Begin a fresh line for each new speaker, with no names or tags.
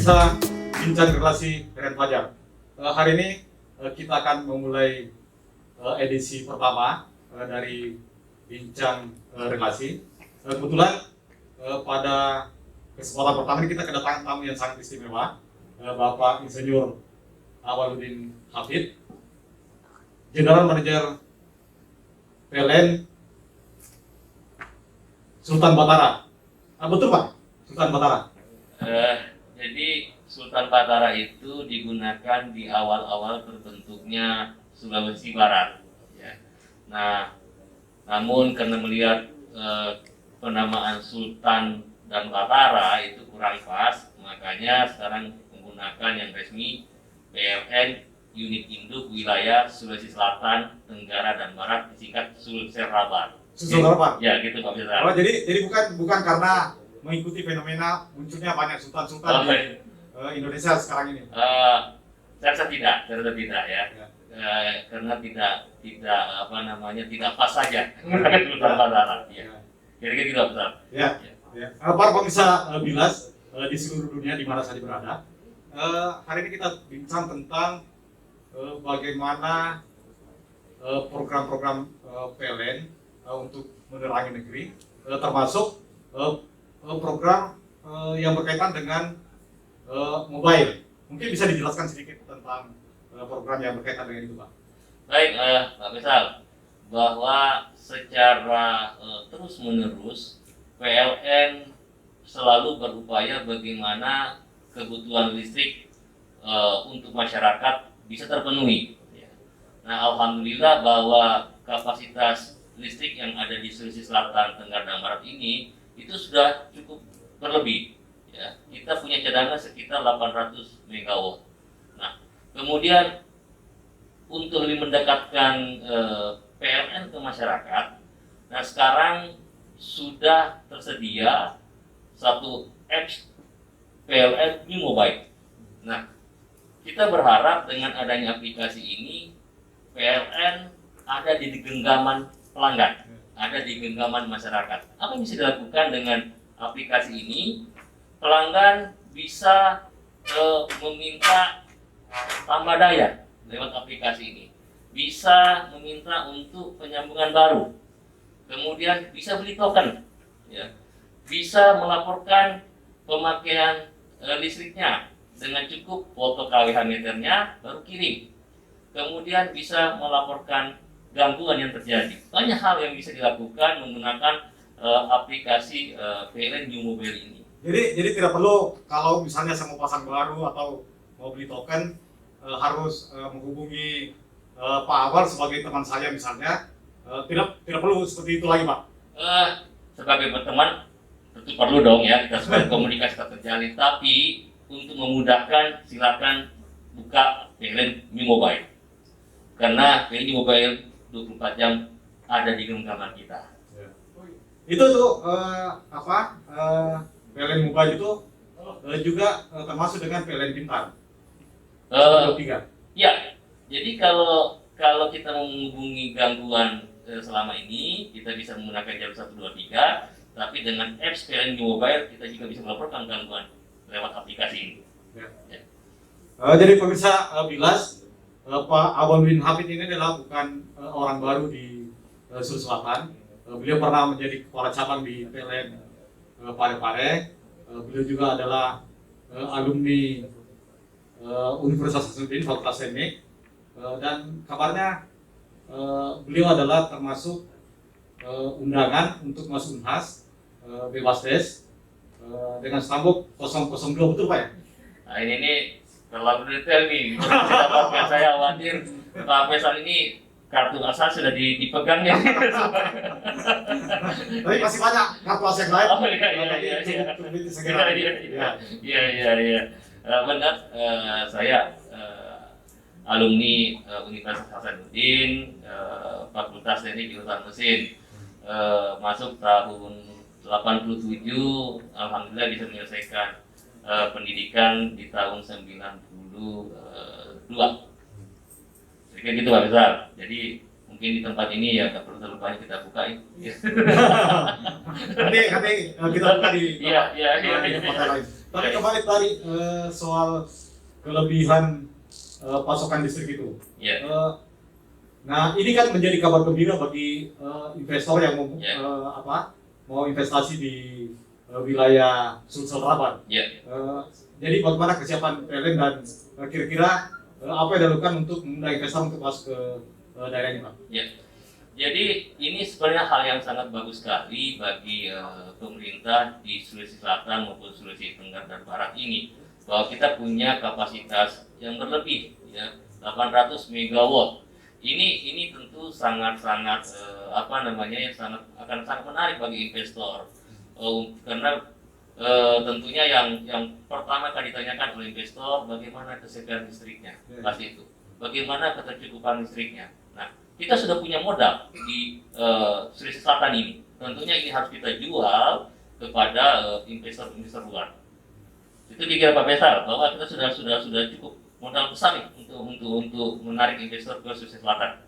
pemirsa Bincang Relasi Keren Fajar. Hari ini kita akan memulai edisi pertama dari Bincang Relasi. Kebetulan pada kesempatan pertama ini kita kedatangan tamu yang sangat istimewa, Bapak Insinyur Awaludin Hafid, General Manager PLN Sultan Batara. Betul Pak? Sultan Batara.
Jadi Sultan Batara itu digunakan di awal-awal terbentuknya Sulawesi Barat. Ya. Nah, namun karena melihat penamaan Sultan dan Batara itu kurang pas, makanya sekarang menggunakan yang resmi PLN Unit Induk Wilayah Sulawesi Selatan, Tenggara dan Barat, disingkat Sulserabat.
Sulserabat.
Ya, gitu Pak Bisa.
Oh, jadi bukan karena mengikuti fenomena munculnya banyak sultan-sultan di Indonesia sekarang ini.
Saya rasa tidak ya. Karena tidak pas saja Sultan Batara. Ya. Kira-kira tidak betul.
Ya. Para pemirsa Bilas di seluruh dunia di mana saja berada, hari ini kita bincang tentang bagaimana program-program PLN untuk menerangi negeri, termasuk program yang berkaitan dengan mobile. Mungkin bisa dijelaskan sedikit tentang program yang berkaitan dengan itu, Pak?
Baik, Pak Faisal, bahwa secara terus-menerus PLN selalu berupaya bagaimana kebutuhan listrik untuk masyarakat bisa terpenuhi. Nah, alhamdulillah bahwa kapasitas listrik yang ada di Sulawesi Selatan, Tenggara dan Barat ini itu sudah cukup berlebih. Ya, kita punya cadangan sekitar 800 MW. Nah, kemudian untuk lebih mendekatkan PLN ke masyarakat, nah sekarang sudah tersedia satu apps PLN New Mobile. Nah, kita berharap dengan adanya aplikasi ini, PLN ada di genggaman pelanggan, ada di genggaman masyarakat. Apa yang bisa dilakukan dengan aplikasi ini? Pelanggan bisa meminta tambah daya lewat aplikasi ini, bisa meminta untuk penyambungan baru, kemudian bisa beli token, ya, bisa melaporkan pemakaian listriknya dengan cukup foto KWH meternya baru kirim, kemudian bisa melaporkan gangguan yang terjadi. Banyak hal yang bisa dilakukan menggunakan aplikasi PLN New Mobile ini.
Jadi tidak perlu kalau misalnya saya mau pasang baru atau mau beli token harus menghubungi Pak Awal sebagai teman saya misalnya. Tidak perlu seperti itu lagi, Pak.
Sebagai teman tentu perlu dong ya, kita supaya komunikasi tetap terjalin. Tapi untuk memudahkan silakan buka PLN New Mobile. Karena PLN New Mobile 24 jam ada di genggaman kita.
Itu tuh PLN Mobile itu juga termasuk dengan PLN Pintar.
Ya, jadi kalau kita menghubungi gangguan selama ini, kita bisa menggunakan jalur 123, tapi dengan apps PLN New Mobile kita juga bisa melaporkan gangguan lewat aplikasi ini. Ya.
Jadi pemirsa Bilas, Pak Awaludin Hafid ini adalah bukan orang baru di Sulawesi Selatan. Beliau pernah menjadi kepala cabang di PLN Parepare. Beliau juga adalah alumni Universitas Hasanuddin Fakultas Teknik, dan kabarnya beliau adalah termasuk undangan untuk masuk Unhas Bebasdes dengan stambuk 002, betul Pak ya?
Nah ini terlalu detail nih, dapatkan saya khawatir Pak Faisal ini kartu asal sudah dipegang ya.
Tapi masih banyak kartu as yang lain.
Oh iya. Benar, saya alumni Universitas Hasanuddin, Fakultas Teknik Jurusan Mesin, masuk tahun 87, alhamdulillah bisa menyelesaikan pendidikan di tahun 92. Jadi gitu Pak Besar. Jadi mungkin di tempat ini ya nggak perlu terlalu banyak kita bukain.
Nanti kita buka di
Iya.
tempat lain. Tapi kembali tadi soal kelebihan pasokan listrik itu.
Ya.
Nah, ini kan menjadi kabar gembira bagi investor yang mau
Ya.
mau investasi di wilayah Sulsel Rabat.
Ya.
Jadi bagaimana kesiapan PLN dan kira-kira apa yang dilakukan untuk memudahkan investor untuk masuk ke daerah ini, Pak?
Ya. Jadi ini sebenarnya hal yang sangat bagus sekali bagi pemerintah di Sulawesi Selatan maupun Sulawesi Tenggara dan Barat ini, bahwa kita punya kapasitas yang berlebih, ya, 800 megawatt. Ini tentu sangat-sangat akan sangat menarik bagi investor, karena tentunya yang pertama kali ditanyakan oleh investor, bagaimana kesediaan listriknya, pasti itu, bagaimana ketercukupan listriknya. Nah, kita sudah punya modal di Sulawesi Selatan ini. Tentunya ini harus kita jual kepada investor-investor luar. Itu dikira Pak Faisal bahwa kita sudah cukup modal besar nih untuk menarik investor ke Sulawesi Selatan.